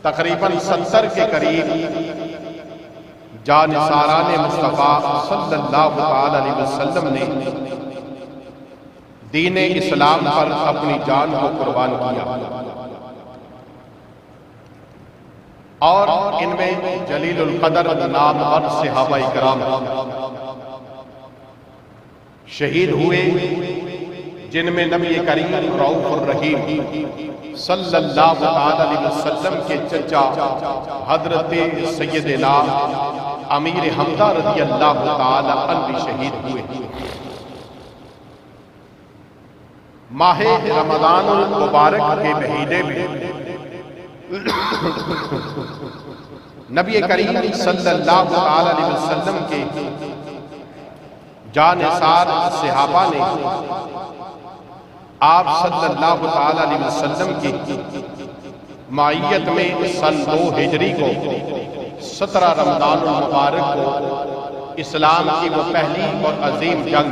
تقریباً 70 کے قریب جانثاران مصطفیٰ صلی اللہ علیہ وسلم نے دین اسلام پر اپنی جان کو قربان کیا، اور ان میں جلیل القدر نامور صحابہ کرام شہید ہوئے، جن میں نبی کریم رؤوف الرحیم صلی اللہ علیہ وسلم کے چچا حضرت سیدنا امیر حمزہ رضی اللہ تعالی عنہ بھی شہید ہوئے۔ ماہ رمضان المبارک کے مہینے میں نبی کریم صلی اللہ علیہ وسلم کے جانثار صحابہ نے آپ صلی اللہ علیہ وسلم کی معیت میں سن 2 ہجری کو 17 رمضان المبارک کو اسلام کی وہ پہلی اور عظیم جنگ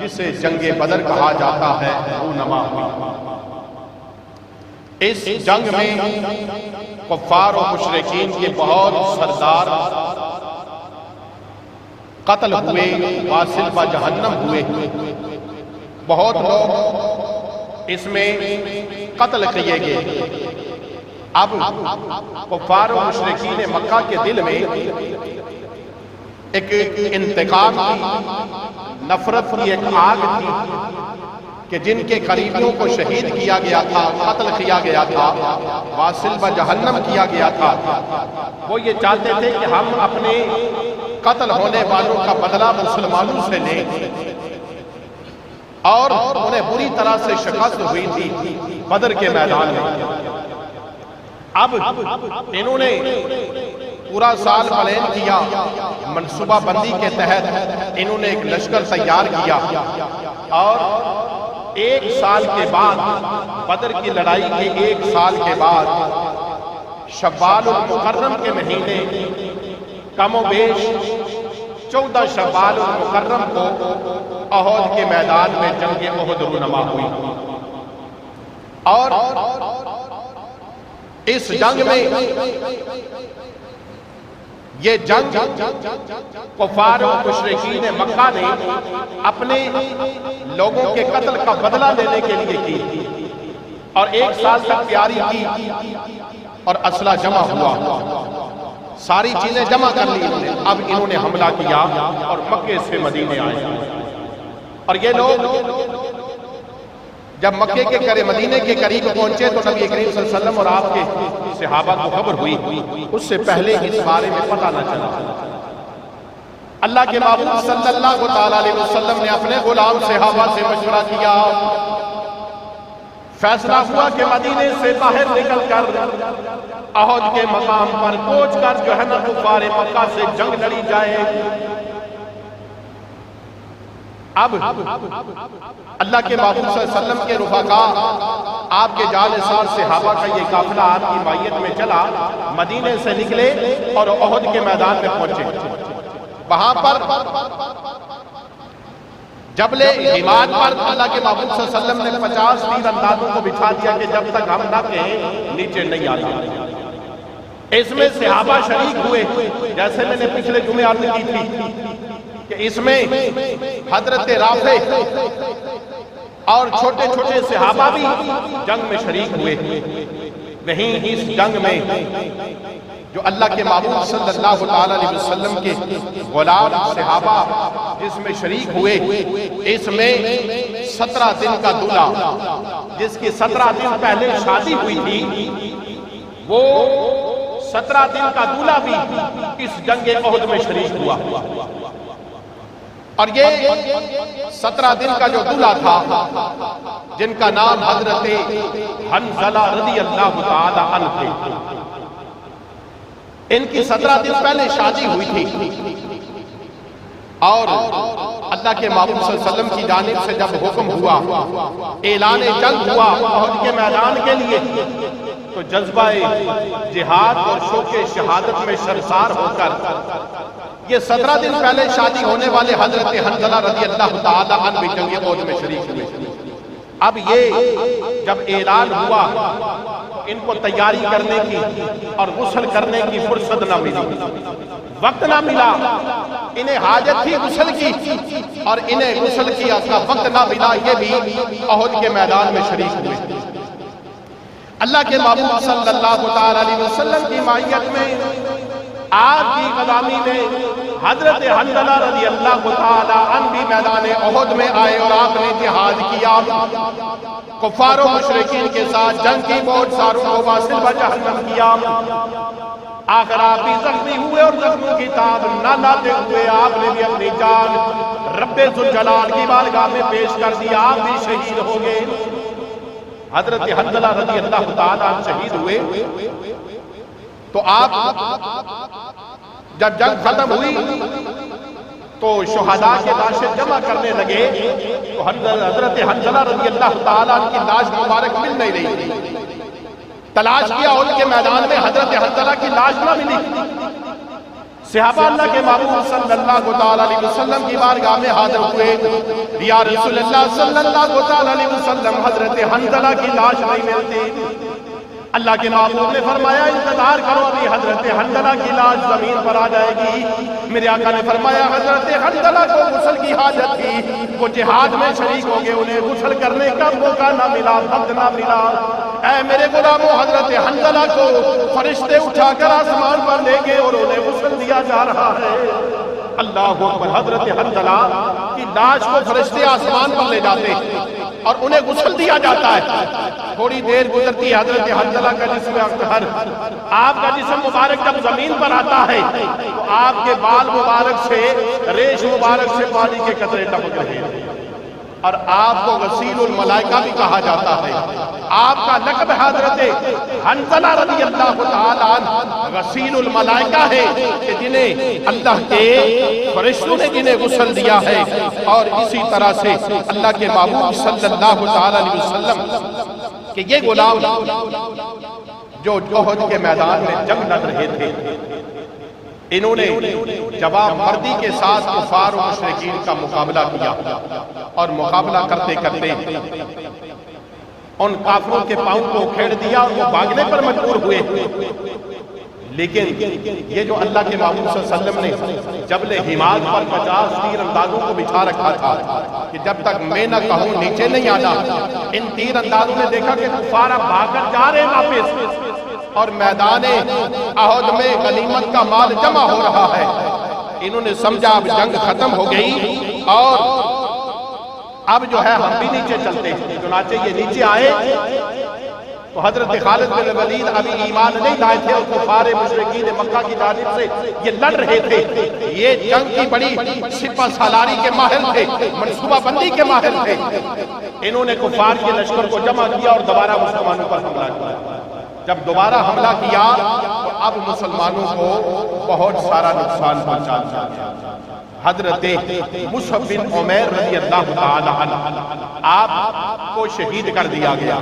جسے جنگ بدر کہا جاتا ہے رونما ہوئی۔ اس جنگ میں کفار و مشرکین کے بہت سردار قتل ہوئے، واصل و جہنم ہوئے، بہت لوگ اس میں قتل کیے گئے۔ اب کفار و مشرکین مکہ کے دل میں ایک انتقام کی، نفرت کی ایک آگ تھی کہ جن کے قریبیوں کو شہید کیا گیا تھا، قتل کیا گیا تھا، واصل و جہنم کیا گیا تھا۔ وہ یہ چاہتے تھے کہ ہم اپنے قتل ہونے والوں کا بدلہ مسلمانوں سے لیں، اور انہیں بری طرح سے شکست ہوئی تھی بدر کے میدان میں۔ اب انہوں نے پورا سال پلان کیا، منصوبہ بندی کے تحت انہوں نے ایک لشکر تیار کیا، اور 1 سال کے بعد، بدر کی لڑائی کے 1 سال کے بعد، شوال المکرم کے مہینے کم و بیش 14 شوال المکرم کو احد کے میدان میں جنگ احد رونما ہوئی، اور اس جنگ میں یہ جنگ کفار و مشرکین مکہ نے اپنے لوگوں کے قتل کا بدلہ لینے کے لیے کی، اور 1 سال تک تیاری کی، اور اسلحہ جمع ہوا، ساری چیزیں جمع کر لی انہوں نے۔ اب انہوں نے حملہ کیا اور مکے سے مدینے آئے، اور یہ لوگ جب مکے کے مدینے کے قریب پہنچے تو نبی کریم صلی اللہ علیہ وسلم اور آپ کے صحابہ کو خبر ہوئی، اس سے پہلے اس بارے میں پتہ نہ چلا۔ اللہ کے محبوب صلی اللہ علیہ وسلم نے اپنے غلام صحابہ سے مشورہ کیا، فیصلہ ہوا کہ مدینے سے باہر نکل کر احد کے مقام پر پہنچ کر جو ہے نا کفار مکہ سے جنگ لڑی جائے۔ اب اللہ کے محبوب صلی اللہ علیہ وسلم کے رفقاء، آپ کے جانثار صحابہ کا یہ قافلہ آپ کی معیت میں چلا، مدینے سے نکلے اور احد کے میدان میں پہنچے۔ وہاں پر جبل حماد پر اللہ کے محبوب صلی اللہ علیہ وسلم نے 50 تیر اندازوں کو بچھا دیا کہ جب تک ہم نہ کہیں نیچے نہیں آتا۔ اس میں صحابہ شریک ہوئے، جیسے میں نے پچھلے جمعے عرض کی تھی کہ اس میں حضرت رافع اور چھوٹے چھوٹے صحابہ بھی جنگ میں شریک ہوئے۔ وہیں اس جنگ میں جو اللہ کے محبوب صلی اللہ علیہ وسلم کے غلام صحابہ جس میں شریک ہوئے، اس میں 17 دن کا دولہ، جس کی 17 دن پہلے شادی ہوئی تھی، وہ 17 دن کا دولہ بھی اس جنگ احد میں شریک ہوا، اور یہ 17 دن کا جو دولہ تھا جن کا نام حضرت حنظلہ رضی اللہ تعالی عنہ تھے، ان کی 17 دن پہلے شادی ہوئی تھی، اور اللہ کے محبوب صلی اللہ علیہ وسلم کی جانب سے جب حکم ہوا، اعلان جنگ ہوا احد کے میدان کے لیے، تو جذبہ جہاد اور شوق شہادت میں سرشار ہو کر یہ 17 دن پہلے شادی ہونے والے حضرت حنظلہ رضی اللہ تعالی عنہ بھی جنگ احد میں شریک ہوئے۔ اب یہ جب اعلان ہوا ان کو تیاری کرنے کی اور غسل کرنے کی فرصت نہ ملی، وقت نہ ملا، انہیں حاجت تھی غسل کی اور انہیں غسل کیا کا وقت نہ ملا، یہ بھی احد کے میدان میں شریک ہوئے۔ اللہ کے محبوب صلی اللہ علیہ وسلم کی معیت میں، آپ کی غلامی میں حضرت حنظلہ رضی اللہ تعالی عنہ بھی میدان احد میں آئے اور آپ نے جہاد کیا، کفار و مشرکین کے ساتھ جنگ کی، بہت ساروں کو واصل بجہنم کیا۔ آخر آپ بھی زخمی ہوئے اور زخموں کی تاب نہ لاتے ہوئے آپ نے بھی اپنی جان رب ذوالجلال کی بارگاہ میں پیش کر دی، آپ بھی شہید ہو گئے۔ حضرت حنظلہ رضی اللہ تعالیٰ عنہ شہید ہوئے تو آپ جب جنگ ختم ہوئی تو شہداء کے لاشیں جمع کرنے لگے تو حضرت حنظلہ رضی اللہ تعالیٰ عنہ کی لاش مبارک مل نہیں رہی تھی۔ تلاش کیا احد کے میدان میں، حضرت حنظلہ کی لاش نہ ملی۔ صحابہ اللہ کے محبوب صلی اللہ علیہ وسلم کی بارگاہ میں حاضر ہوئے، یا رسول اللہ صلی اللہ علیہ وسلم، حضرت حنظلہ کی لاش نہیں ملتی۔ اللہ کے محبوب نے فرمایا انتظار کرو، ابھی حضرت حنظلہ کی لاش زمین پر آ جائے گی۔ میرے آقا نے فرمایا حضرت حنظلہ کو غسل کی حاجت تھی، وہ جہاد میں شریک ہو گئے، انہیں غسل کرنے کا موقع نہ ملا، وقت نہ ملا۔ اے میرے غلاموں، حضرت حنظلہ کو فرشتے اٹھا کر آسمان پر لے گئے اور انہیں غسل دیا جا رہا ہے۔ اللہ اکبر! حضرت حنظلہ کی لاش کو فرشتے آسمان پر لے جاتے اور انہیں غسل دیا جاتا ہے۔ تھوڑی دیر گزرتی ہے، حضرت حنظلہ کا جسم اطہر، آپ کا جسم مبارک جب زمین پر آتا ہے تو آپ کے بال مبارک سے، ریش مبارک سے پانی کے قطرے ٹپک رہے ہیں، اور آپ کو غسیل الملائکہ بھی کہا جاتا ہے۔ آپ کا لقب حضرت حنظلہ رضی اللہ تعالیٰ عنہ غسیل الملائکہ ہے، کہ جنہیں اللہ کے فرشتوں نے جنہیں غسل دیا ہے۔ اور اسی طرح سے اللہ کے محبوب صلی اللہ علیہ وسلم کہ یہ غلام جو احد کے میدان میں جنگ لڑ رہے تھے، انہوں نے جواب مردی کے ساتھ کفار و مشرکین کا مقابلہ کیا، اور مقابلہ کرتے کرتے ان کافروں کے پاؤں کو کھیڑ دیا اور وہ بھاگنے پر مجبور ہوئے۔ لیکن یہ جو اللہ کے محبوب صلی اللہ علیہ وسلم نے جبل حماد پر 50 تیر اندازوں کو بچھا رکھا تھا کہ جب تک میں نہ کہوں نیچے نہیں آنا، ان تیر اندازوں نے دیکھا کہ کفار اب بھاگ کر جا رہے واپس، اور میدان احد میں غنیمت کا مال جمع ہو رہا ہے۔ انہوں نے سمجھا اب جنگ ختم ہو گئی اور اب جو ہے ہم بھی نیچے چلتے ہیں۔ چنانچہ یہ نیچے آئے تو حضرت خالد بن ولید ابھی ایمان نہیں لائے تھے، اور کفار مشرکین مکہ کی جانب سے یہ لڑ رہے تھے۔ یہ جنگ کی بڑی سپہ سالاری کے ماہر تھے، منصوبہ بندی کے ماہر تھے۔ انہوں نے کفار کے لشکر کو جمع کیا اور دوبارہ مسلمانوں پر حملہ کیا۔ جب دوبارہ حملہ کیا تو اب مسلمانوں کو بہت سارا نقصان پہنچا دیا۔ حضرت مصعب بن عمیر رضی اللہ تعالی عنہ آپ کو شہید کر دیا گیا۔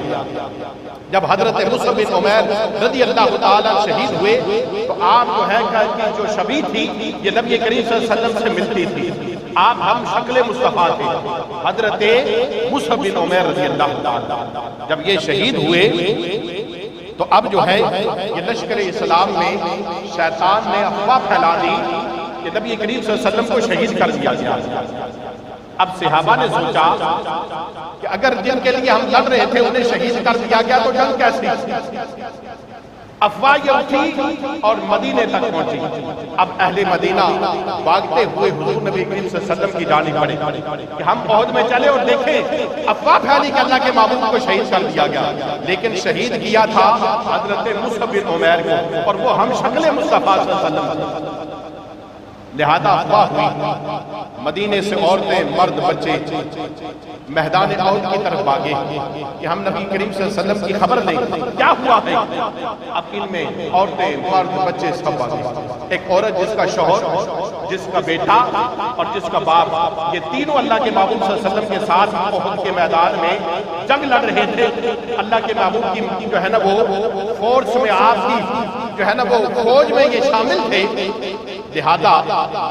جب حضرت مصعب بن عمیر رضی اللہ تعالی عنہ شہید ہوئے تو آپ جو ہے کہ جو شبیہ تھی یہ نبی کریم صلی اللہ علیہ وسلم سے ملتی تھی، آپ ہم شکل مصطفیٰ تھے۔ حضرت مصعب بن عمیر رضی اللہ تعالی عنہ جب یہ شہید ہوئے تو اب جو ہے یہ لشکر اسلام میں شیطان نے افواہ پھیلا دی کہ نبی کریم صلی اللہ علیہ وسلم کو شہید کر دیا گیا۔ اب صحابہ نے سوچا کہ اگر جن کے لیے ہم لڑ رہے تھے انہیں شہید کر دیا گیا تو جنگ کیسی؟ افواہ یہ اٹھی اور مدینے تک پہنچی۔ اب اہل مدینہ بھاگتے ہوئے حضور نبی کریم صلی اللہ علیہ وسلم کی جانب بڑھے کہ ہم احد میں چلے اور دیکھیں۔ افواہ پھیلی کہ اللہ کے محبوب کو شہید کر دیا گیا، لیکن شہید کیا تھا حضرت مصعب بن عمیر کو، اور وہ ہم شکل مصطفیٰ صلی اللہ علیہ وسلم۔ لہذا افواہ ہوئی، مدینے سے عورتیں، مرد، بچے میدان احد کی طرف بھاگے کہ ہم نبی کریم صلی اللہ علیہ وسلم کی خبر دیں کیا ہوا ہے۔ اب ان میں عورتیں، مرد، بچے سب بھاگے۔ ایک عورت جس کا شوہر، جس کا بیٹا اور جس کا باپ، یہ تینوں اللہ کے محبوب صلی اللہ علیہ وسلم کے ساتھ احد کے میدان میں جنگ لڑ رہے تھے۔ اللہ کے محبوب کی جو ہے نا وہ فورس میں، آپ کی جو ہے نا وہ فوج میں یہ شامل تھے، لہذا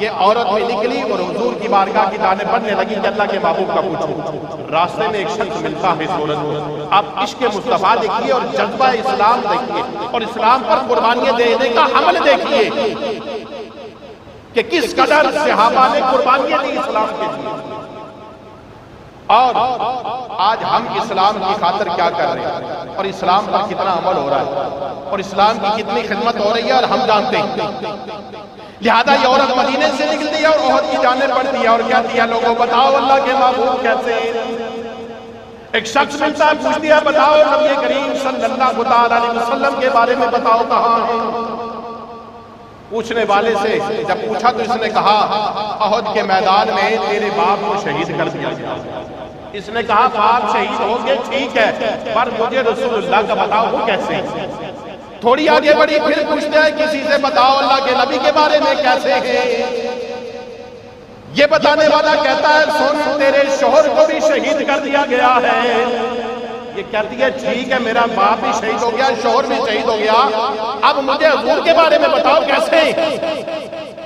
یہ عورت بھی نکلی اور حضور کی بارگاہ کی جانب بڑھنے لگی کہ اللہ کے محبوب کا پوچھو۔ راستے میں ایک شخص ملتا ہے صورت میں، آپ عشق مصطفیٰ دیکھیے اور جذبہ اسلام دیکھیے اور اسلام پر قربانیاں دینے کا عمل دیکھیے کہ کس قدر صحابہ نے قربانیاں دی اسلام کے لیے، اور آج ہم اسلام کی خاطر کیا کر رہے ہیں اور اسلام پر کتنا عمل ہو رہا ہے اور اسلام کی کتنی خدمت ہو رہی ہے اور ہم جانتے ہیں۔ لہذا یہ عورت مدینے سے نکلتی ہے اور احد کی جانب بڑھتی ہے اور کہتی ہے لوگوں بتاؤ اللہ کے محبوب کیسے ہیں؟ ایک شخص ملتا ہے پوچھتی ہے بتاؤ نبی کریم صلی اللہ علیہ وسلم کے بارے میں بتاؤ کہاں ہیں؟ پوچھنے والے سے جب پوچھا تو اس نے کہا احد کے میدان میں تیرے باپ کو شہید کر دیا گیا۔ اس نے کہا باپ شہید ہو گئے ٹھیک ہے، پر مجھے رسول اللہ کا بتاؤ وہ کیسے ہیں؟ تھوڑی آگے بڑھی پھر پوچھتے ہیں کسی سے بتاؤ اللہ کے نبی کے بارے میں کیسے ہیں؟ یہ بتانے والا کہتا ہے سن تیرے شوہر کو بھی شہید کر دیا گیا ہے۔ یہ کہتی ہے ٹھیک ہے میرا باپ بھی شہید ہو گیا، شوہر بھی شہید ہو گیا، اب مجھے حضور کے بارے میں بتاؤ کیسے؟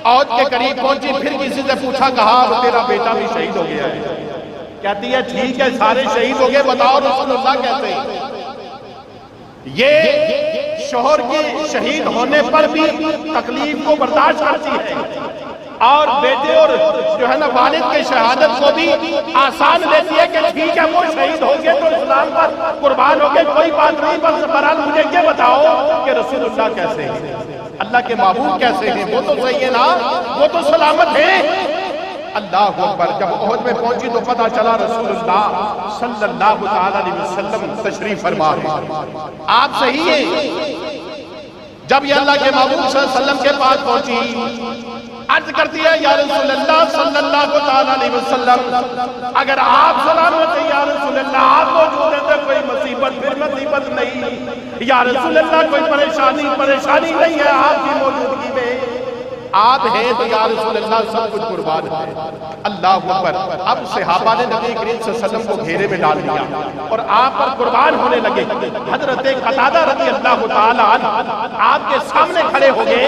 عہد کے قریب پہنچی پھر کسی سے پوچھا کہا تیرا بیٹا بھی شہید ہو گیا ہے۔ کہتی ہے ٹھیک ہے سارے شہید ہو گئے بتاؤ رسول اللہ کیسے؟ یہ شوہر کے شہید ہونے پر بھی تکلیف کو برداشت کرتی ہے اور بیٹے اور جو ہے نا والد کے شہادت کو بھی آسان لیتی ہے کہ ٹھیک ہے وہ شہید ہو گئے تو اسلام پر قربان ہو گئے کوئی بات نہیں، بس برحال مجھے یہ بتاؤ کہ رسول اللہ کیسے ہیں، اللہ کے محبوب کیسے ہیں؟ وہ تو صحیح ہے نا، وہ تو سلامت ہے۔ اللہ اکبر، جب احد میں پہنچی تو پتہ چلا رسول اللہ صلی اللہ علیہ وسلم تشریف فرما ہیں، آپ صحیح ہیں۔ جب یہ اللہ کے محبوب صلی اللہ علیہ وسلم کے پاس پہنچی عرض کرتی ہے یا رسول اللہ صلی اللہ علیہ وسلم اگر آپ سلامت ہیں یا رسول اللہ آپ موجود ہیں تو کوئی مصیبت پھر مصیبت نہیں، یا رسول اللہ کوئی پریشانی نہیں ہے آپ کی موجودگی میں، آپ ہیں تو یا رسول اللہ سب کچھ قربان ہے۔ اللہ اکبر، اب صحابہ نے نبی کریم صلی اللہ علیہ وسلم کو گھیرے میں ڈال دیا اور آپ پر قربان ہونے لگے۔ حضرت قتادہ رضی اللہ تعالیٰ عنہ آپ کے سامنے کھڑے ہو گئے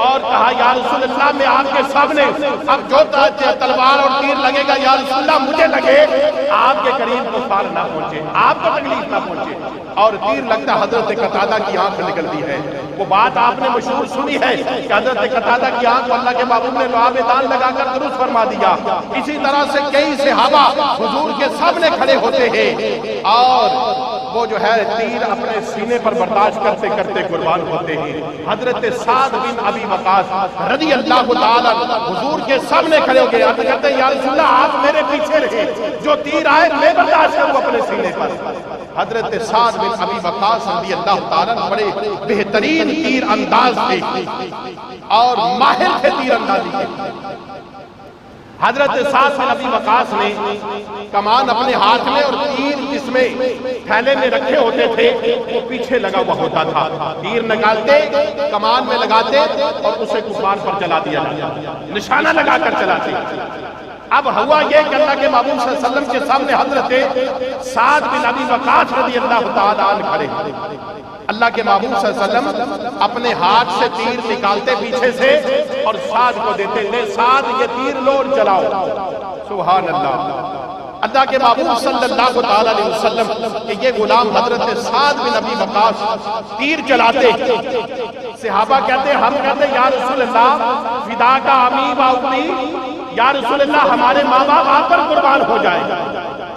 اور کہا یا رسول اللہ میں آپ کے سامنے اب جو تلوار اور تیر لگے گا یا رسول اللہ مجھے لگے، آپ کے قریب کفار نہ پہنچے، آپ کو تکلیف نہ پہنچے، اور تیر لگتا حضرت قتادہ کی آنکھ نکلتی ہے۔ وہ بات آپ نے مشہور سنی ہے کہ حضرت قتادہ کی آنکھ کو اللہ کے محبوب نے لعاب دان لگا کر درست فرما دیا۔ اسی طرح سے کئی صحابہ حضور کے سامنے کھڑے ہوتے ہیں اور وہ جو ہے تیر اپنے سینے پر برداشت کرتے کرتے قربان ہوتے ہیں۔ حضرت سعد بن ابی وقاص رضی اللہ تعالیٰ حضور کے سامنے کھڑے ہو گئے، عرض کرتے ہیں یا رسول اللہ آپ میرے پیچھے رہے، جو تیر آئے میں برداشت کروں اپنے سینے پر۔ حضرت سعد بن ابی وقاص رضی اللہ تعالیٰ بڑے بہترین تیر انداز تھے اور ماہر تھے تیر اندازی کے۔ حضرت سعد بن ابی وقاص نے کمان اپنے ہاتھ میں اور تیر جس میں تھیلے میں رکھے ہوتے تھے وہ پیچھے لگا ہوا ہوتا تھا، تیر نکالتے کمان میں لگاتے اور اسے کفار پر چلا دیا جاتا، نشانہ لگا کر چلاتے۔ اب ہوا یہ کہ اللہ کے محبوب صلی اللہ علیہ وسلم کے سامنے حضرت سعد بن ابی وقاص رضی اللہ تعالیٰ عنہ کھڑے، اللہ کے محبوب صلی اللہ علیہ وسلم اپنے ہاتھ سے تیر نکالتے پیچھے سے اور سعد کو دیتے، لے سعد یہ تیر لو اور چلاؤ۔ سبحان اللہ، اللہ کے محبوب صلی اللہ علیہ وسلم کہ یہ غلام حضرت سعد بن ابی وقاص تیر چلاتے، صحابہ کہتے ہم کہتے یا رسول اللہ فدا کا امی باؤلی، یا رسول اللہ ہمارے ماں باپ آپ پر قربان ہو جائے۔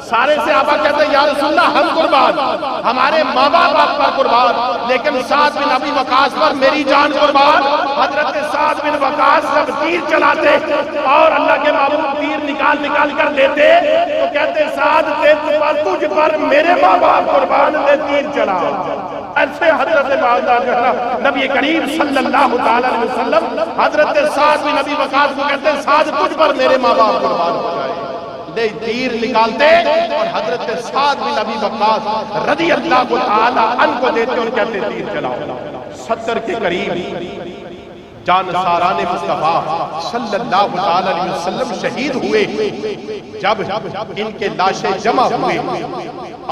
سارے صحابہ کہتے ہیں یا رسول اللہ ہم قربان، ہمارے ماں باپ آپ پر قربان، لیکن سعد بن ابی وقاص پر میری جان قربان۔ حضرت سعد بن وقاص جب تیر چلاتے اور اللہ کے محبوب تیر نکال کر دیتے تو کہتے سعد تجھ پر میرے ماں باپ قربان، لے تیر چلا۔ ایسے حضرت نبی کریم صلی اللہ علیہ وسلم حضرت سعد بن ابی وقاص کو کہتے ہیں سعد تجھ پر میرے ماں باپ قربان ہو جائے، لے تیر نکالتے اور حضرت سعد بن ابی وقاص رضی اللہ تعالیٰ عنہ کو دیتے اور کہتے تیر چلاؤ۔ 70 کے قریب جانساران مصطفیٰ صلی اللہ علیہ وسلم شہید ہوئے، جب ان کے لاشیں جمع ہوئے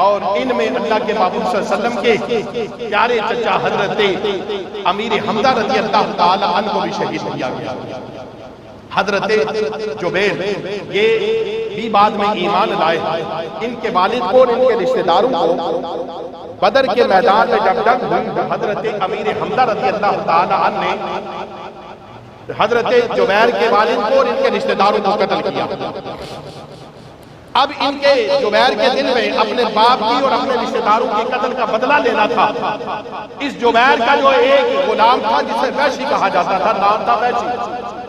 اور ان میں اللہ کے محبوب صلی اللہ علیہ وسلم کے پیارے چچا حضرت امیر حمزہ رضی اللہ تعالی عنہ کو بھی شہید کیا گیا۔ حضرت جبیر یہ بھی بعد میں ایمان لائے، ان کے والد کو اور ان کے رشتہ داروں کو بدر کے میدان میں جب جنگ ہوئی، حضرت امیر حمزہ رضی اللہ تعالی عنہ نے حضرت جبیر کے والد کو اور ان کے رشتہ داروں کو قتل کیا۔ اب ان کے جبیر کے دل میں اپنے باپ کی اور اپنے رشتہ داروں کے قتل کا بدلہ لینا تھا۔ اس جبیر کا جو ایک غلام تھا جسے وحشی کہا جاتا تھا، نام تھا وحشی،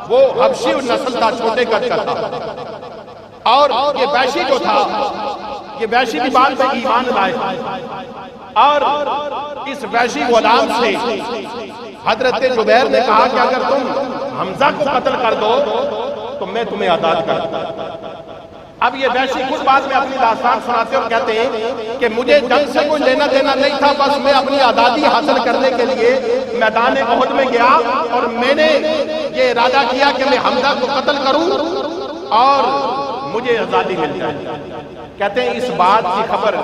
وہ حبشی نسل تھا، چھوٹے قد کا تھا، اور یہ وحشی جو تھا، یہ وحشی بھی بعد میں ایمان لائے، اور اس وحشی غلام سے حضرت جبیر نے کہا کہ اگر تم حمزہ کو قتل کر دو تو میں تمہیں آزاد کر دوں۔ اب یہ وحشی خود بعد میں اپنی داستان سناتے اور کہتے ہیں کہ مجھے جنگ سے کوئی لینا دینا نہیں تھا، بس میں اپنی آزادی حاصل کرنے کے لیے میدان احد میں گیا اور میں نے یہ ارادہ کیا کہ میں حمزہ کو قتل کروں اور مجھے آزادی مل جائے۔ کہتے ہیں اس بات کی خبر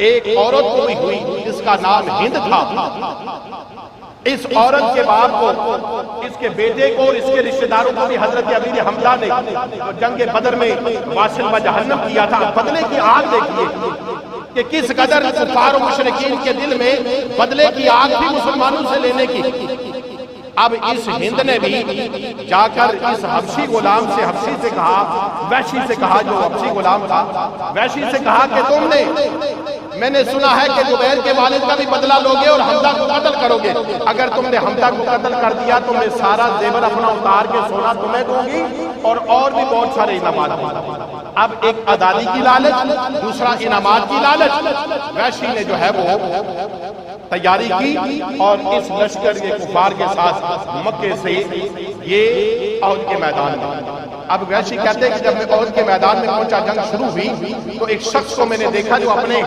ایک عورت کو بھی ہوئی جس کا نام ہند تھا۔ اس عورت کے باپ کو، اس کے بیٹے کو اور اس کے رشتہ داروں کو بھی حضرت امیر حمزہ نے جو جنگ بدر میں واصل و جہنم کیا تھا، بدلے کی آگ دیکھیے کہ کس قدر کفار و مشرکین کے دل میں بدلے کی آگ بھی مسلمانوں سے لینے کی۔ اب اس ہند نے بھی جا کر اس حبشی غلام سے، حبشی سے کہا، وحشی سے کہا، جو حبشی غلام تھا، وحشی سے کہا کہ تم نے، میں نے سنا ہے کہ جبیر کے والد کا بھی بدلہ لوگے اور حمزہ کو قتل کرو گے، اگر تم نے حمزہ کو قتل کر دیا تو میں سارا زیور اپنا اتار کے سونا تمہیں دوں گی اور بھی بہت سارے انعامات دوں۔ اب ایک آزادی کی لالچ، دوسرا انعامات کی لالچ، وحشی نے جو ہے وہ تیاری کی اور اس لشکر کے کفار کے ساتھ مکے سے یہ احد کے میدان میں۔ اب وحشی کہتے ہیں کہ جب میں احد کے میدان میں پہنچا، جنگ شروع ہوئی تو ایک شخص کو میں نے دیکھا جو اپنے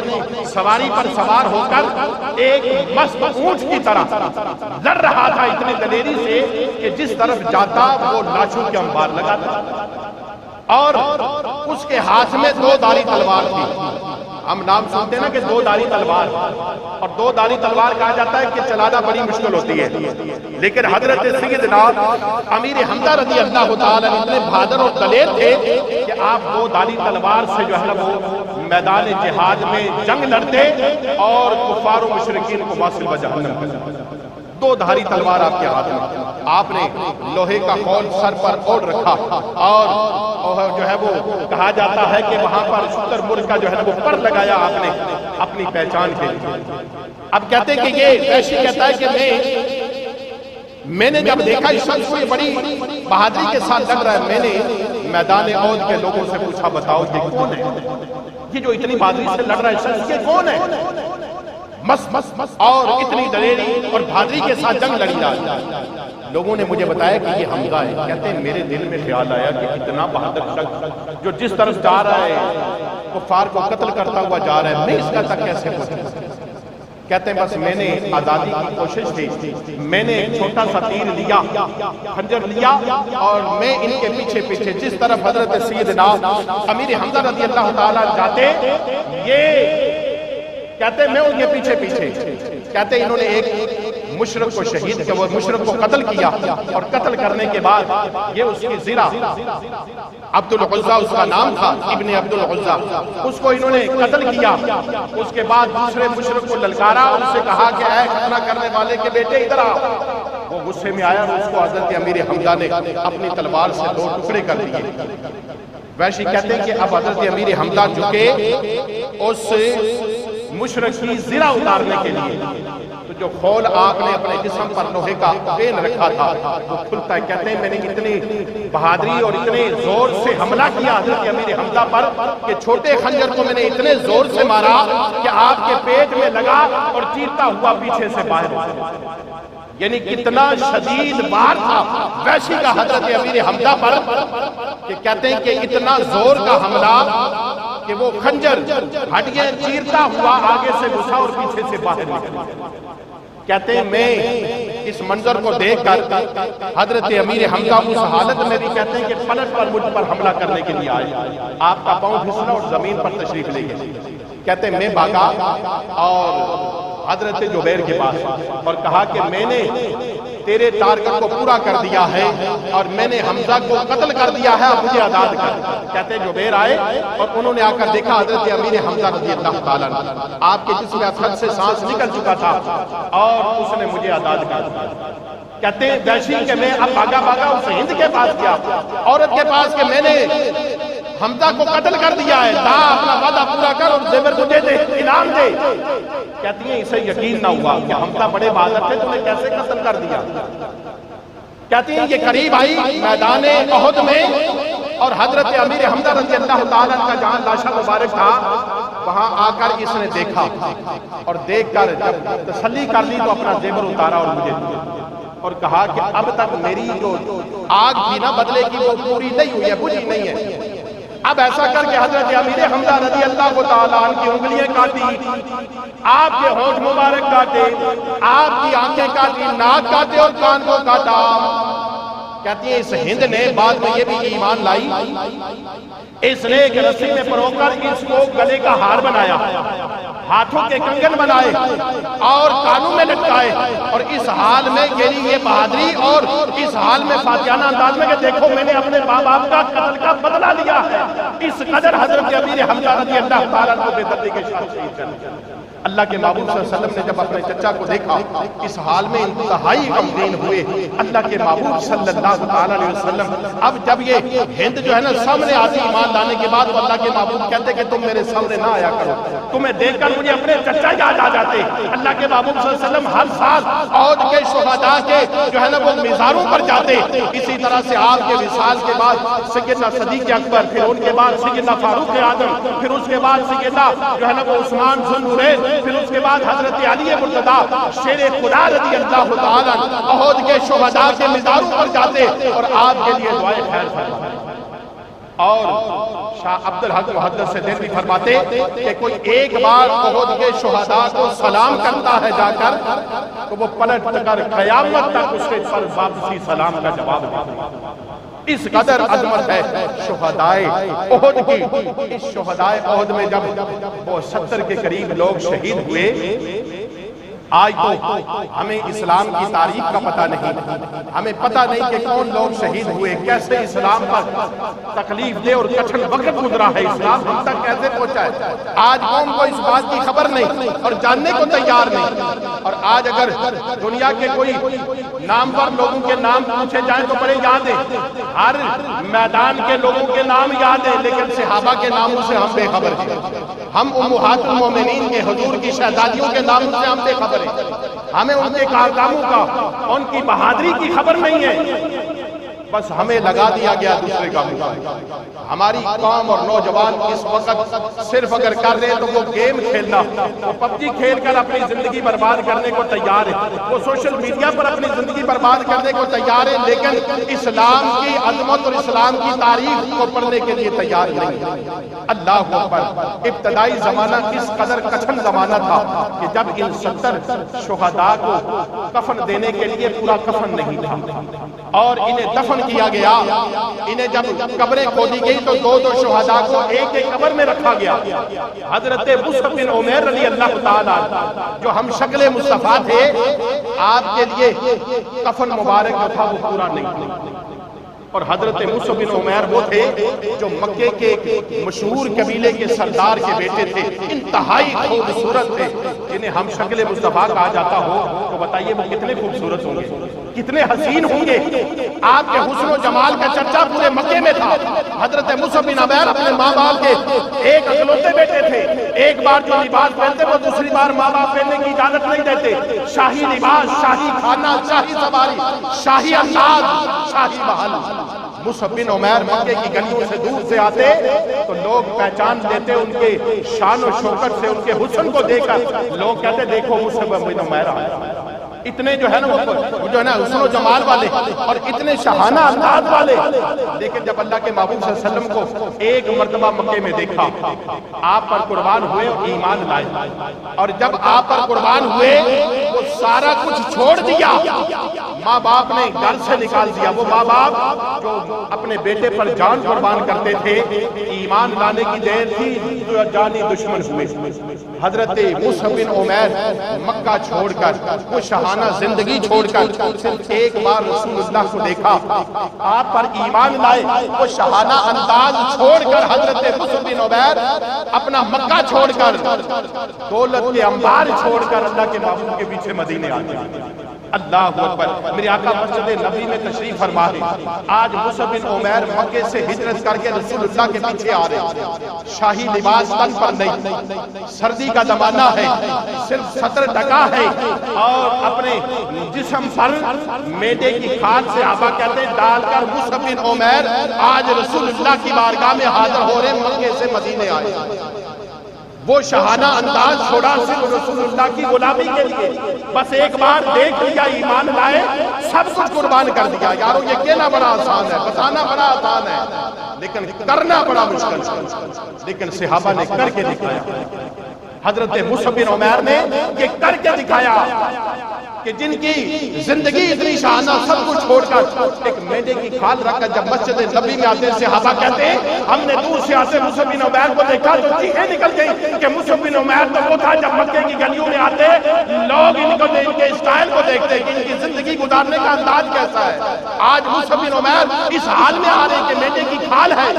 سواری پر سوار ہو کر ایک مست اونٹ کی طرح لڑ رہا تھا اتنے دلیری سے کہ جس طرف جاتا وہ لاشوں کے انبار لگاتا، اور اس کے ہاتھ میں 2 دھاری تلوار تھی۔ ہم نام سنتے ہیں نا کہ 2 دھاری تلوار، اور 2 دھاری تلوار کہا جاتا ہے کہ چلانا بڑی مشکل ہوتی ہے، لیکن حضرت سیدنا امیر حمزہ رضی اللہ تعالی اتنے بہادر اور دلیر تھے کہ آپ 2 دھاری تلوار سے جو ہے وہ میدان جہاد میں جنگ لڑتے اور کفار و مشرکین کو واصل و جہنم کرتے۔ 2 دھاری تلوار آپ کے ہاتھ میں، آپ نے لوہے کا خول سر پر اوڑھ رکھا، اور جو ہے وہ کہا جاتا ہے کہ وہاں پر شتر مرغ کا جو ہے وہ پر لگایا آپ نے اپنی پہچان کے لیے۔ اب کہتے کہ یہ وحشی کہتا ہے کہ میں نے جب دیکھا اس شخص کو یہ بڑی بہادری کے ساتھ لگ رہا ہے، میں نے میدان احد کے لوگوں سے پوچھا بتاؤ یہ کون ہے، یہ جو اتنی بہادری سے لڑ رہا ہے شخص یہ کون ہے، اور اتنی دلیری اور بہادری کے ساتھ جنگ لڑی رہا ہے۔ لوگوں نے مجھے بتایا کہ یہ حمزہ ہے۔ کہتے ہیں میرے دل میں خیال آیا کہ اتنا بہادر شخص جو جس طرف جا رہا ہے کفار کو قتل کرتا ہوا جا رہا ہے، میں اس کا تک کیسے پہنچوں۔ کہتے ہیں بس میں نے آزادی کی کوشش کی، میں نے ایک چھوٹا سا تیر لیا، خنجر لیا، اور میں ان کے پیچھے پیچھے جس طرف حضرت سیدنا امیر حمزہ رضی اللہ تعالیٰ جاتے، یہ کہتے ہیں میں ان کے پیچھے پیچھے، کہتے ہیں انہوں نے ایک مشرک کو شہید کیا، وہ مشرک کو قتل کیا، اور قتل کرنے کے بعد یہ اس کی زرہ عبد العزہ اس کا نام تھا، ابن عبد العزہ، اس کو انہوں نے قتل کیا۔ اس کے بعد دوسرے مشرک کو للکارا اور اس سے کہا کہ اے ختنہ کرنے والے کے بیٹے ادھر آ۔ وہ غصے میں آیا اور اس کو حضرت امیر حمزہ نے اپنی تلوار سے 2 ٹکڑے کر دیے۔ وحشی کہتے ہیں کہ اب حضرت امیر حمزہ جھکے اس مشرک کی زرہ اتارنے کے لیے، تو جو خول آپ نے اپنے جسم پر لوہے کا پین رکھا تھا وہ کھلتا ہے۔ کہتے ہیں میں نے اتنی بہادری اور اتنے زور سے حملہ کیا حضرت امیر حمزہ پر کہ چھوٹے خنجر کو میں نے اتنے زور سے مارا کہ آپ کے پیٹ میں لگا اور چیرتا ہوا پیچھے سے باہر ہو گیا۔ یعنی کتنا شدید وار تھا وحشی کا حضرت امیر حمزہ پر کہ کہتے ہیں کہ اتنا زور کا حملہ کہ وہ خنجر ہڈیاں چیرتا ہوا آگے سے گھسا اور پیچھے سے باہر نکلا۔ کہتے ہیں میں اس منظر کو دیکھ کر حضرت امیر حمزہ اس حالت میں بھی کہتے ہیں کہ پلٹ پر مجھ پر حملہ کرنے کے لیے آئے، آپ کا پاؤں پھسلا اور زمین پر تشریف لے گئے۔ کہتے ہیں میں بھاگا اور حضرت جبیر کے پاس اور کہا کہ میں نے تیرے ٹارگٹ کو پورا کر دیا ہے اور میں نے حمزہ کو قتل کر دیا ہے، اب مجھے آزاد کر۔ کہتے ہیں جبیر آئے اور انہوں نے آ کر دیکھا حضرت امیر حمزہ رضی اللہ تعالیٰ آپ کے جسم اسد سے سانس نکل چکا تھا اور اس نے مجھے آزاد کر دیا۔ کہتے ہیں وحشی کہ میں اب بھاگا اس ہند کے پاس گیا، عورت کے پاس کہ میں نے حمزہ کو قتل کر دیا ہے، لا اپنا وعدہ پورا کر اور زیور مجھے دے، انعام دے۔ کہتی ہیں اسے یقین نہ ہوا کہ حمزہ بڑے بہادر تھے، تمہیں کیسے قتل کر دیا۔ کہتی ہیں یہ قریب آئی میدان احد میں اور حضرت امیر حمزہ رضی اللہ تعالیٰ کا جہاں لاشا مبارک تھا وہاں آ کر اس نے دیکھا اور دیکھ کر جب تسلی کر لی تو اپنا زیور اتارا اور مجھے دیا اور کہا کہ اب تک میری جو آگ تھی نا بدلے کی وہ پوری نہیں ہوئی ہے، بجھی نہیں ہے۔ اب ایسا کر کے حضرت امیر حمزہ رضی اللہ تعالیٰ عنہ کی انگلیاں کاٹی، آپ کے ہونٹ مبارک کاٹے، آپ کی آنکھیں کاٹی، ناک کاٹے اور کان کو کاٹا۔ کہتی ہیں اس ہند نے بعد میں یہ بھی ایمان لائی، اس نے ایک رسی میں پرو کر اس کو گلے کا ہار بنایا، ہاتھوں کے کنگن بنائے اور کانوں میں لٹکائے اور اس حال میں یہ بہادری اور اس حال میں فاتحانہ انداز میں کہ دیکھو میں نے اپنے ماں باپ کا قتل کا بدلہ لیا ہے۔ اس قدر حضرت امیر حمزہ رضی اللہ تعالیٰ کو بے دردی کے ساتھ شہید کر دیا۔ اللہ کے محبوب صلی اللہ علیہ وسلم نے جب اپنے چچا کو دیکھا اس حال میں انتہائی غمگین ہوئے۔ اللہ کے محبوب صلی اللہ علیہ وسلم اب جب یہ ہند جو ہے نا سامنے آتی ایمان لانے کے بعد اللہ کے محبوب کہتے کہ تم میرے سامنے نہ آیا کرو، تمہیں دیکھ کر مجھے اپنے چچا یاد آ جاتے۔ اللہ کے محبوب صلی اللہ علیہ وسلم ہر سال احد کے شہداء کے جو ہے نا وہ مزاروں پر جاتے۔ اسی طرح سے آپ کے وصال کے بعد سیدنا صدیق اکبر، پھر ان کے بعد سیدنا فاروق اعظم، پھر اس کے بعد سیدنا جو ہے نا وہ عثمان ذو النورین، پھر اس کے بعد حضرت علی مرتضیٰ شیر خدا رضی اللہ تعالیٰ احد کے شہداء کے مزاروں پر جاتے اور آپ کے لیے دعائیں خیر فرماتے۔ اور شاہ عبدالحق محدث سے دیر بھی فرماتے کہ کوئی ایک بار احد کے شہداء کو سلام کرتا ہے جا کر تو وہ پلٹ کر قیامت تک اس کے پر واپسی سلام کا جواب دیتا ہے۔ اس قدر عظمت ہے شہدائے احد کی۔ اس شہدائے احد میں جب وہ 70 کے قریب لوگ شہید ہوئے، آج تو ہمیں اسلام کی تاریخ کا پتہ نہیں، ہمیں پتہ نہیں کہ کون لوگ شہید ہوئے، کیسے اسلام پر تکلیف دے اور کٹھن وقت گزرا ہے، اسلام ہم تک کیسے پہنچا ہے۔ آج قوم کو اس بات کی خبر نہیں اور جاننے کو تیار نہیں۔ اور آج اگر دنیا کے کوئی نامور لوگوں کے نام پوچھے جائیں تو بڑے یاد ہیں، ہر میدان کے لوگوں کے نام یاد ہیں، لیکن صحابہ کے ناموں سے ہم بے خبر ہیں۔ ہم امہات المومنین کے حضور کی شہزادیوں کے ناموں سے ہم بے خبر ہیں۔ ہمیں ان کے کارناموں کا، ان کی بہادری کی خبر نہیں ہے، بس ہمیں لگا دیا گیا دوسرے کاموں کا۔ ہماری قوم اور نوجوان اس وقت صرف اگر کر رہے ہیں تو وہ گیم کھیلنا، وہ پب جی کھیل کر اپنی زندگی برباد کرنے کو تیار ہے، وہ سوشل میڈیا پر اپنی زندگی برباد کرنے کو تیار ہے، لیکن اسلام کی عظمت اور اسلام کی تاریخ کو پڑھنے کے لیے تیار نہیں۔ اللہ اکبر۔ ابتدائی زمانہ اس قدر کٹھن زمانہ تھا کہ جب ان 70 شہداء کو کفن دینے کے لیے پورا کفن نہیں تھا اور انہیں دفن کیا گیا۔ انہیں جب قبریں کھودی گئی تو دو شہداء کو ایک ایک قبر میں رکھا گیا۔ حضرت مصعب بن عمیر رضی اللہ تعالیٰ جو ہم شکل مصطفیٰ تھے، آپ کے لیے کفن مبارک جو تھا وہ پورا نہیں تھا۔ اور حضرت مصعب بن عمیر وہ تھے جو مکے کے مشہور قبیلے کے سردار کے بیٹے تھے، انتہائی خوبصورت تھے، جنہیں ہم شکل مصطفیٰ کہا جاتا ہو تو بتائیے وہ کتنے خوبصورت ہوں گے، کتنے حسین ہوں گے۔ آپ کے حسن و جمال کا چرچا پورے مکے میں تھا۔ حضرت مصعب بن عمیر اپنے ماں باپ کے ایک اکلوتے بیٹے تھے، ایک بار جو لباس پہنتے وہ دوسری بار ماں باپ پہننے کی اجازت نہیں دیتے۔ شاہی لباس، شاہی کھانا، شاہی سواری، شاہی انداز، شاہی محل۔ مصعب بن عمیر مکے کی گلیوں سے دور سے آتے تو لوگ پہچان دیتے ان کے شان و شوکت سے، ان کے حسن کو دیکھ کر لوگ کہتے دیکھو مصعب بن عمیر آیا۔ اتنے جو ہے نا وہ جو ہے نا حسن و جمال والے اور اتنے شاہانہ انداز والے، لیکن جب اللہ کے محبوب صلی اللہ علیہ وسلم کو ایک مرتبہ مکے میں دیکھا، آپ پر قربان ہوئے اور ایمان لائے، اور جب آپ پر قربان ہوئے وہ سارا کچھ چھوڑ دیا، ماں باپ نے گھر سے نکال دیا، وہ ماں باپ جو اپنے بیٹے پر جان قربان کرتے تھے، ایمان لانے کی دیر تھی جو جانی دشمن ہوئے۔ حضرت مصعب بن عمیر مکہ چھوڑ کر، وہ شاہانہ زندگی چھوڑ کر صرف ایک بار رسول اللہ کو دیکھا، آپ پر ایمان لائے، وہ شاہانہ انداز چھوڑ کر حضرت مصعب بن عمیر اپنا مکہ چھوڑ کر، دولت کے انبار چھوڑ کر اللہ کے محبوب کے پیچھے مدینے آ گئے۔ اللہ اکبر، میرے آقا مسجد نبی میں تشریف فرما ہے۔ آج مصعب بن عمیر مکے سے ہجرت کر کے رسول اللہ کے پیچھے آ رہے ہیں، شاہی لباس تن پر نہیں، سردی کا زمانہ ہے، صرف سطر ڈھکا ہے، اور اپنے جسم پر میڈے کی کھال سے آبا کہتے ہیں ڈال کر مصعب بن عمیر آج رسول اللہ کی بارگاہ میں حاضر ہو رہے ہیں، مکے سے مدینے آئے۔ وہ شاہانہ انداز چھوڑا صرف رسول اللہ کی غلامی کے لیے، بس ایک بار دیکھ لیا، ایمان لائے، سب کچھ قربان کر دیا۔ یارو یہ کہنا بڑا آسان ہے، بتانا بڑا آسان ہے، لیکن کرنا بڑا مشکل ہے۔ لیکن صحابہ نے کر کے دکھایا، حضرت مصعب بن عمیر نے یہ کر کے دکھایا کہ جن کی زندگی اتنی شاہانہ سب کچھ چھوڑ کر ایک میڈے کی کھال رکھ کر جب مسجد نبی میں آتے ہیں، صحابہ کہتے ہیں ہم نے دور سے آتے مصعب بن عمیر کو دیکھا تو چیخیں نکل گئی کہ مصعب بن عمیر تو وہ تھا جب مکے کی گلیوں میں آتے لوگ ان کے اسٹائل کو دیکھتے کہ ان کی زندگی گزارنے کا انداز کیسا ہے۔ آج مصعب بن عمیر اس حال میں آ رہے کہ میڈے کی کھال ہے۔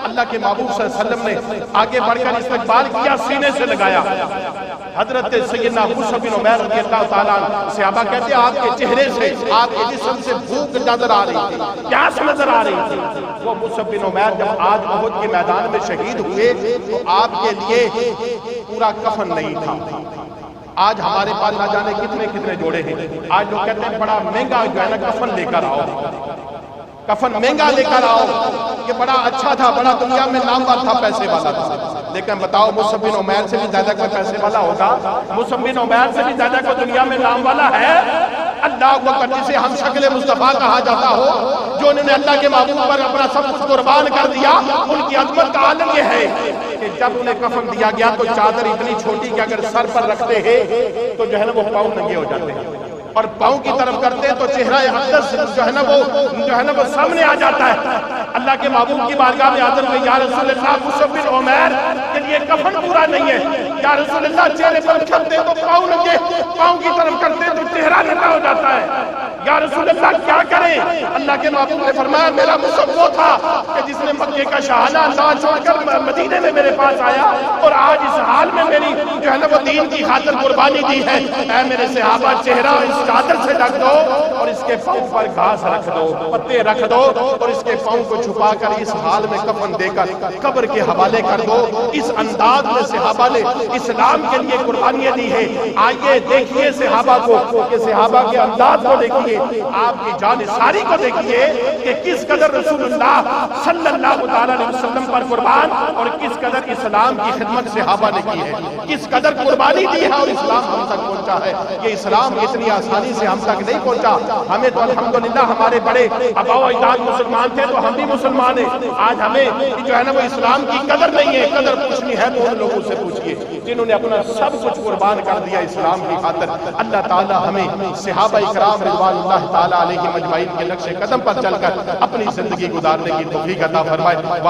اللہ کے محبوب صلی اللہ علیہ وسلم نے آگے بڑھ کر استقبال کیا، سینے سے لگایا۔ حضرت سیدنا مصعب بن عمیر رضی اللہ تعالیٰ صحابہ کہتے ہیں آپ کے چہرے سے، آپ کے جسم سے بھوک نظر آ رہی تھی، پیاس نظر آ رہی تھی۔ وہ مصعب بن عمیر جب آج احد کے میدان میں شہید ہوئے تو آپ کے لیے پورا کفن نہیں تھا۔ آج ہمارے پاس نہ جانے کتنے کتنے جوڑے ہیں، آج لوگ کہتے ہیں بڑا مہنگا جو ہے نا کفن لے کر آؤ، کفن مہنگا لے کر آؤ، یہ بڑا اچھا تھا، بڑا دنیا میں نامور تھا، پیسے والا تھا۔ لیکن بتاؤ مصعب بن عمیر سے بھی زیادہ کوئی پیسے والا ہوگا؟ مصعب بن عمیر سے بھی زیادہ کوئی دنیا میں نام والا ہے؟ اللہ اکبر، جسے ہم شکل مصطفیٰ کہا جاتا ہو، جو انہوں نے اللہ کے محبوب پر اپنا سب کچھ قربان کر دیا، ان کی عظمت کا عالم یہ ہے کہ جب انہیں کفن دیا گیا تو چادر اتنی چھوٹی کہ اگر سر پر رکھتے ہیں تو جو ہے نا وہ پاؤں ننگے ہو جاتے ہیں، اور پاؤں کی طرف کرتے ہیں تو چہرہ اقدس جو ہے نا وہ سامنے آ جاتا ہے۔ اللہ کے محبوب کی بارگاہ میں حاضر ہوئے، یا رسول اللہ مصعب بن عمیر کے لیے کفن پورا نہیں ہے، یا رسول اللہ چہرے پر کرتے تو پاؤں ننگے، پاؤں کی طرف کرتے تو چہرہ ننگا ہو جاتا ہے، یا رسول اللہ کیا کریں؟ اللہ کے محبوب نے فرمایا میرا مصعب وہ تھا کہ جس نے مکے کا شاہانہ انداز چھوڑ کر مدینے میں میرے پاس آیا اور آج اس حال میں میری جو ہے نا وہ دین کی خاطر قربانی دی ہے۔ اے میرے صحابہ، چہرہ اس چادر سے ڈھک دو اور اس کے پاؤں پر گھاس رکھ دو، پتے رکھ دو، اور اس کے پاؤں کو چھپا کر اس حال میں کفن دے کر قبر کے حوالے کر دو۔ اس انداز میں صحابہ نے اسلام کے لیے قربانیاں دی ہے۔ آئیے دیکھیے صحابہ کو، کہ صحابہ کے انداز کو دیکھیے، آپ کی جان ساری کو دیکھیے کہ کس قدر رسول اللہ صلی اللہ علیہ وسلم پر قربان اور کس قدر اسلام کی خدمت صحابہ نے کی ہے، کس قدر قربانی دی ہے اور اسلام ہم تک پہنچا ہے۔ یہ اسلام اتنی آسانی سے ہم تک نہیں پہنچا، ہمیں تو الحمدللہ ہمارے بڑے آباء و اجداد مسلمان تھے تو ہم بھی مسلمان ہیں۔ آج ہمیں جو ہے نا وہ اسلام کی قدر نہیں ہے، قدر پوچھنی ہے تو ان لوگوں سے پوچھئے جنہوں نے اپنا سب کچھ قربان کر دیا اسلام کی خاطر۔ اللہ تعالی ہمیں صحابہ اکرام رضوان اللہ تعالی علیہ مجمعین کے نقش قدم پر چل کر اپنی زندگی گزارنے کی توفیق عطا فرمائے۔